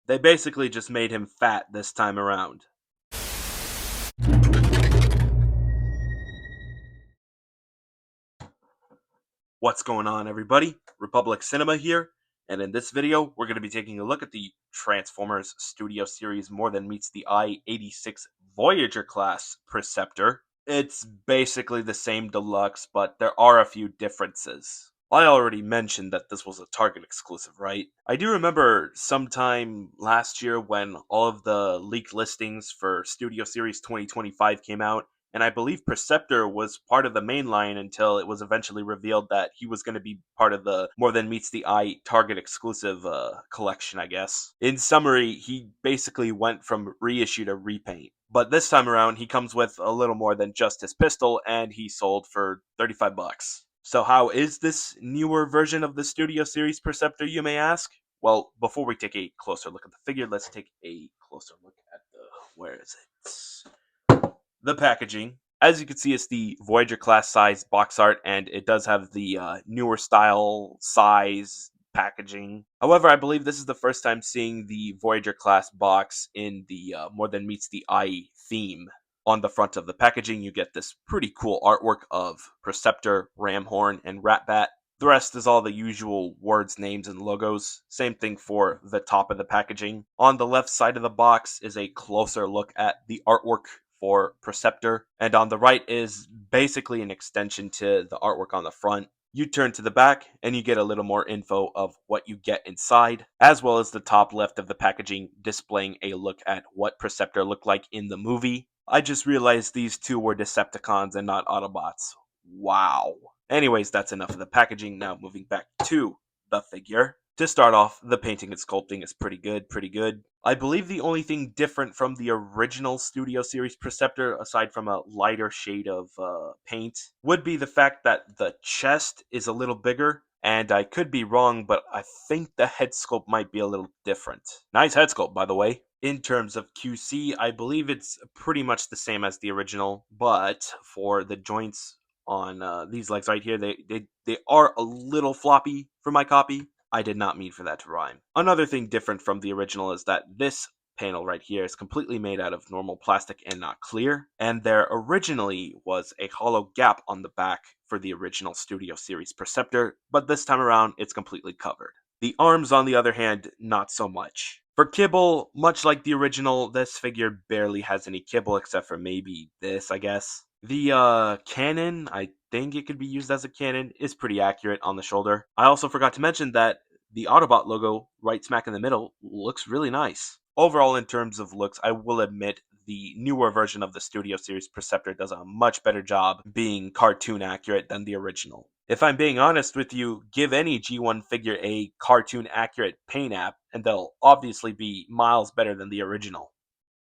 They basically just made him fat this time around. What's going on, everybody? Republic Cinema here, and in this video, we're going to be taking a look at the Transformers Studio Series More Than Meets the Eye 86 Voyager class Preceptor. It's basically the same deluxe, but there are a few differences. I already mentioned that this was a Target exclusive, right? I do remember sometime last year when all of the leaked listings for Studio Series 2025 came out, and I believe Preceptor was part of the main line until it was eventually revealed that he was going to be part of the More Than Meets the Eye Target exclusive collection, I guess. In summary, he basically went from reissue to repaint. But this time around, he comes with a little more than just his pistol, and he sold for 35 bucks. So how is this newer version of the Studio Series Preceptor, you may ask? Well, before we take a closer look at the figure, let's take a closer look at where is it? The packaging. As you can see, it's the Voyager class size box art, and it does have the newer style size packaging. However, I believe this is the first time seeing the Voyager class box in the More Than Meets the Eye theme. On the front of the packaging, you get this pretty cool artwork of Preceptor, RAMHORN, and RATBAT. The rest is all the usual words, names, and logos. Same thing for the top of the packaging. On the left side of the box is a closer look at the artwork for Preceptor, and on the right is basically an extension to the artwork on the front. You turn to the back and you get a little more info of what you get inside, as well as the top left of the packaging displaying a look at what Preceptor looked like in the movie. I just realized these two were Decepticons and not Autobots. Wow. Anyways, that's enough of the packaging. Now moving back to the figure. To start off, the painting and sculpting is pretty good. I believe the only thing different from the original Studio Series Preceptor, aside from a lighter shade of paint, would be the fact that the chest is a little bigger, and I could be wrong, but I think the head sculpt might be a little different. Nice head sculpt, by the way. In terms of QC, I believe it's pretty much the same as the original, but for the joints on these legs right here, they are a little floppy for my copy. I did not mean for that to rhyme. Another thing different from the original is that this panel right here is completely made out of normal plastic and not clear, and there originally was a hollow gap on the back for the original Studio Series Preceptor, but this time around it's completely covered. The arms, on the other hand, not so much. For kibble, much like the original, this figure barely has any kibble except for maybe this, I guess. The cannon, I think it could be used as a cannon, is pretty accurate on the shoulder. I also forgot to mention that the Autobot logo, right smack in the middle, looks really nice. Overall, in terms of looks, I will admit the newer version of the Studio Series Preceptor does a much better job being cartoon accurate than the original. If I'm being honest with you, give any G1 figure a cartoon accurate paint app, and they'll obviously be miles better than the original.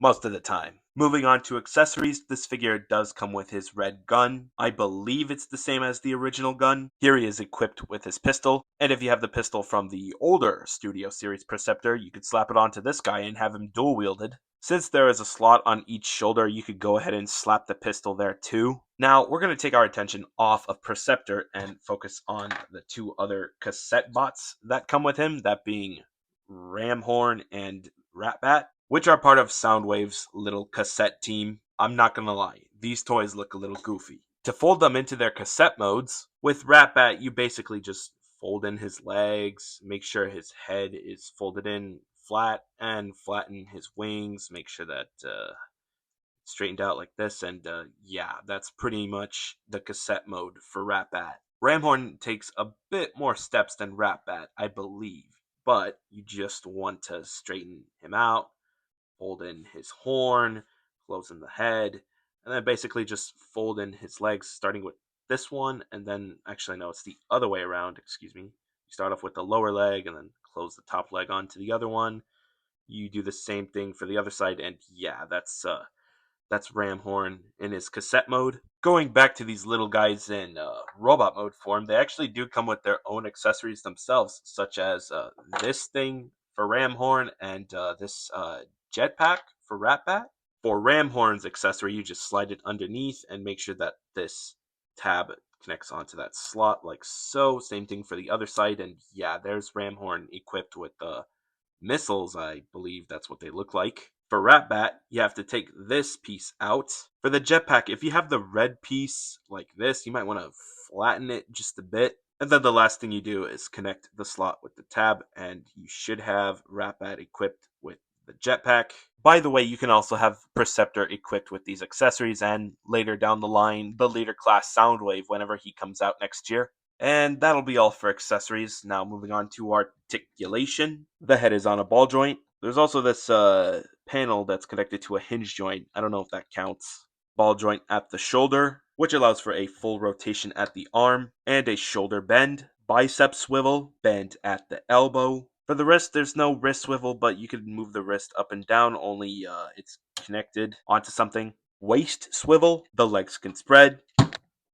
Most of the time. Moving on to accessories, this figure does come with his red gun. I believe it's the same as the original gun. Here he is equipped with his pistol, and if you have the pistol from the older Studio Series Preceptor, you could slap it onto this guy and have him dual wielded. Since there is a slot on each shoulder, you could go ahead and slap the pistol there too. Now, we're going to take our attention off of Preceptor and focus on the two other cassette bots that come with him, that being RAMHORN and RATBAT, which are part of Soundwave's little cassette team. I'm not gonna lie, these toys look a little goofy. To fold them into their cassette modes, with RATBAT, you basically just fold in his legs, make sure his head is folded in flat, and flatten his wings, make sure that it's straightened out like this, and yeah, that's pretty much the cassette mode for RATBAT. RAMHORN takes a bit more steps than RATBAT, I believe, but you just want to straighten him out, fold in his horn, close in the head, and then basically just fold in his legs, starting with this one, and then, actually, no, it's the other way around, excuse me. You start off with the lower leg, and then close the top leg onto the other one. You do the same thing for the other side, and yeah, that's RAMHORN in his cassette mode. Going back to these little guys in robot mode form, they actually do come with their own accessories themselves, such as this thing for RAMHORN and this jetpack for RATBAT. For RAMHORN's accessory, you just slide it underneath and make sure that this tab connects onto that slot like so. Same thing for the other side, and yeah, there's RAMHORN equipped with missiles, I believe that's what they look like. For RATBAT, you have to take this piece out. For the jetpack, if you have the red piece like this, you might want to flatten it just a bit. And then the last thing you do is connect the slot with the tab, and you should have RATBAT equipped with the jetpack. By the way, you can also have Preceptor equipped with these accessories, and later down the line, the leader class Soundwave whenever he comes out next year. And that'll be all for accessories. Now moving on to articulation. The head is on a ball joint. There's also this panel that's connected to a hinge joint. I don't know if that counts. Ball joint at the shoulder, which allows for a full rotation at the arm and a shoulder bend. Bicep swivel, bend at the elbow. For the wrist, there's no wrist swivel, but you can move the wrist up and down, only it's connected onto something. Waist swivel, the legs can spread.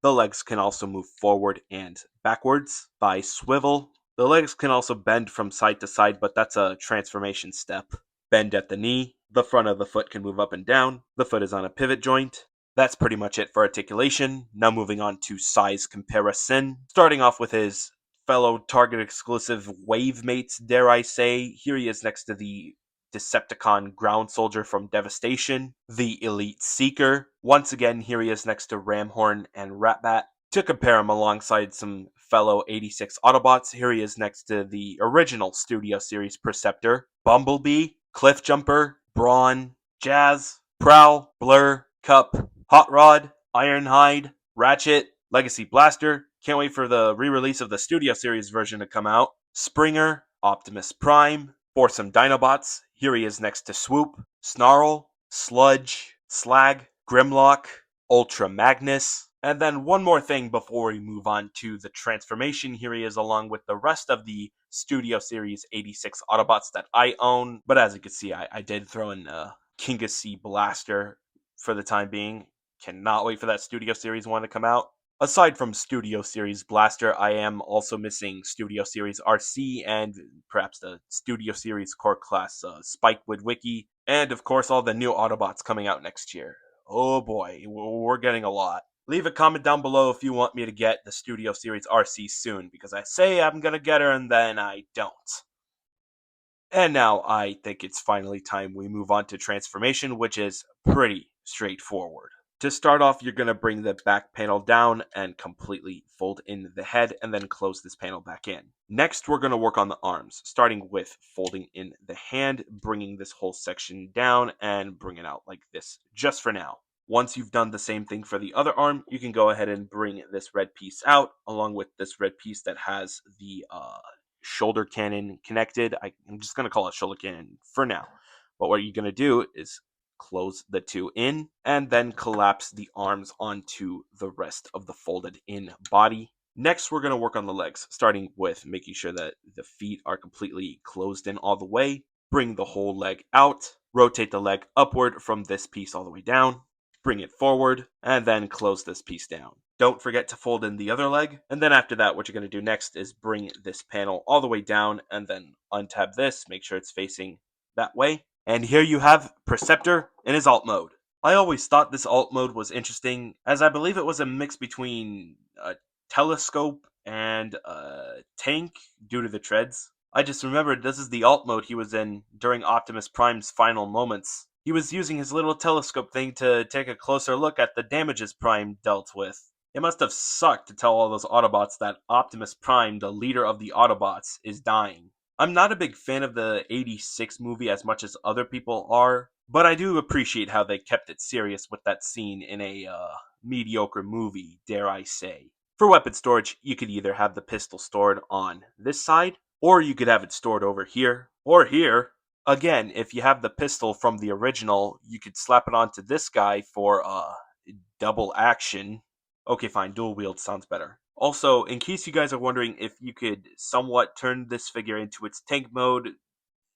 The legs can also move forward and backwards. By swivel, the legs can also bend from side to side, but that's a transformation step. Bend at the knee, the front of the foot can move up and down. The foot is on a pivot joint. That's pretty much it for articulation. Now moving on to size comparison. Starting off with his fellow Target exclusive wave mates, dare I say. Here he is next to the Decepticon ground soldier from Devastation, the Elite Seeker. Once again, here he is next to Ramhorn and RATBAT. To compare him alongside some fellow 86 Autobots, here he is next to the original Studio Series Preceptor, Bumblebee, Cliffjumper, Brawn, Jazz, Prowl, Blur, Cup, Hot Rod, Ironhide, Ratchet, Legacy Blaster. Can't wait for the re-release of the Studio Series version to come out. Springer, Optimus Prime, for some Dinobots, here he is next to Swoop, Snarl, Sludge, Slag, Grimlock, Ultra Magnus. And then one more thing before we move on to the transformation. Here he is along with the rest of the Studio Series 86 Autobots that I own. But as you can see, I did throw in Kingacy Blaster for the time being. Cannot wait for that Studio Series one to come out. Aside from Studio Series Blaster, I am also missing Studio Series RC and perhaps the Studio Series Core Class Spikewood Wiki, and of course all the new Autobots coming out next year. Oh boy, we're getting a lot. Leave a comment down below if you want me to get the Studio Series RC soon, because I say I'm gonna get her and then I don't. And now I think it's finally time we move on to transformation, which is pretty straightforward. To start off, you're going to bring the back panel down and completely fold in the head and then close this panel back in. Next, we're going to work on the arms, starting with folding in the hand, bringing this whole section down and bring it out like this, just for now. Once you've done the same thing for the other arm, you can go ahead and bring this red piece out, along with this red piece that has the shoulder cannon connected. I'm just going to call it shoulder cannon for now. But what you're going to do is close the two in and then collapse the arms onto the rest of the folded in body. Next, we're going to work on the legs, starting with making sure that the feet are completely closed in all the way. Bring the whole leg out, rotate the leg upward from this piece all the way down, bring it forward, and then close this piece down. Don't forget to fold in the other leg, and then after that, what you're going to do next is bring this panel all the way down and then untab this, make sure it's facing that way. And here you have Preceptor in his alt mode. I always thought this alt mode was interesting, as I believe it was a mix between a telescope and a tank due to the treads. I just remembered this is the alt mode he was in during Optimus Prime's final moments. He was using his little telescope thing to take a closer look at the damages Prime dealt with. It must have sucked to tell all those Autobots that Optimus Prime, the leader of the Autobots, is dying. I'm not a big fan of the 86 movie as much as other people are, but I do appreciate how they kept it serious with that scene in a mediocre movie, dare I say. For weapon storage, you could either have the pistol stored on this side, or you could have it stored over here, or here. Again, if you have the pistol from the original, you could slap it onto this guy for double action. Okay, fine, dual wield sounds better. Also, in case you guys are wondering if you could somewhat turn this figure into its tank mode,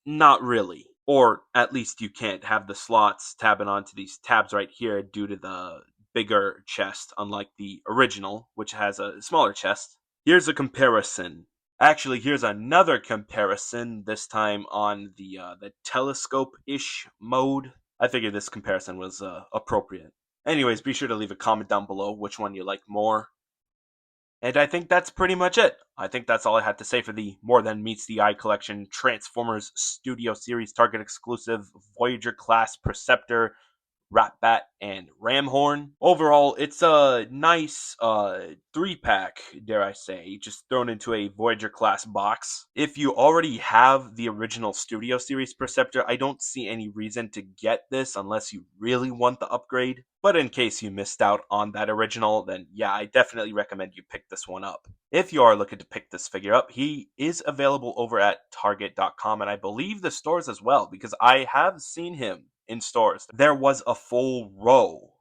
not really. Or at least you can't have the slots tabbing onto these tabs right here due to the bigger chest, unlike the original, which has a smaller chest. Here's a comparison. Actually, here's another comparison, this time on the telescope-ish mode. I figured this comparison was appropriate. Anyways, be sure to leave a comment down below which one you like more. And I think that's pretty much it. I think that's all I had to say for the More Than Meets the Eye collection Transformers Studio Series Target exclusive Voyager class Preceptor, RATBAT, and RAMHORN. Overall, it's a nice 3-pack, dare I say, just thrown into a Voyager class box. If you already have the original Studio Series Perceptor, I don't see any reason to get this unless you really want the upgrade. But in case you missed out on that original, then yeah, I definitely recommend you pick this one up. If you are looking to pick this figure up, he is available over at Target.com, and I believe the stores as well, because I have seen him in stores. There was a full row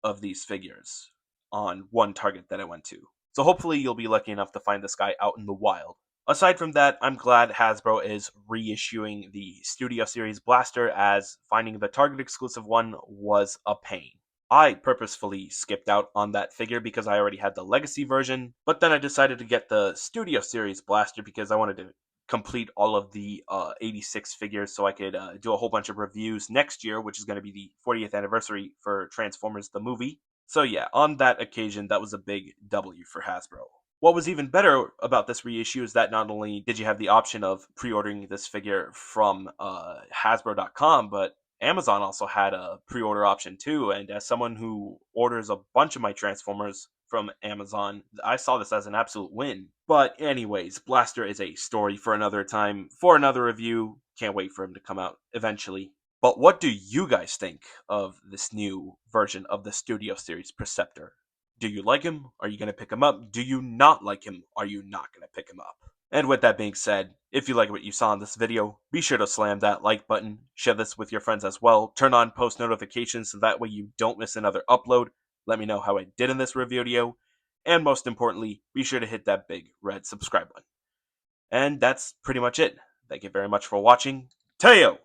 of these figures on one Target that I went to. So hopefully you'll be lucky enough to find this guy out in the wild. Aside from that, I'm glad Hasbro is reissuing the Studio Series Blaster, as finding the Target exclusive one was a pain. I purposefully skipped out on that figure because I already had the Legacy version, but then I decided to get the Studio Series Blaster because I wanted to complete all of the 86 figures so I could do a whole bunch of reviews next year, which is going to be the 40th anniversary for Transformers the movie. So yeah, on that occasion, that was a big W for Hasbro. What was even better about this reissue is that not only did you have the option of pre-ordering this figure from Hasbro.com, but Amazon also had a pre-order option too, and as someone who orders a bunch of my Transformers from Amazon, I saw this as an absolute win. But anyways, Blaster is a story for another time, for another review. Can't wait for him to come out eventually. But what do you guys think of this new version of the Studio Series Preceptor? Do you like him? Are you going to pick him up? Do you not like him? Are you not going to pick him up? And with that being said, if you like what you saw in this video, be sure to slam that like button, share this with your friends as well, turn on post notifications so that way you don't miss another upload, let me know how I did in this review video, and most importantly, be sure to hit that big red subscribe button. And that's pretty much it. Thank you very much for watching. Teo!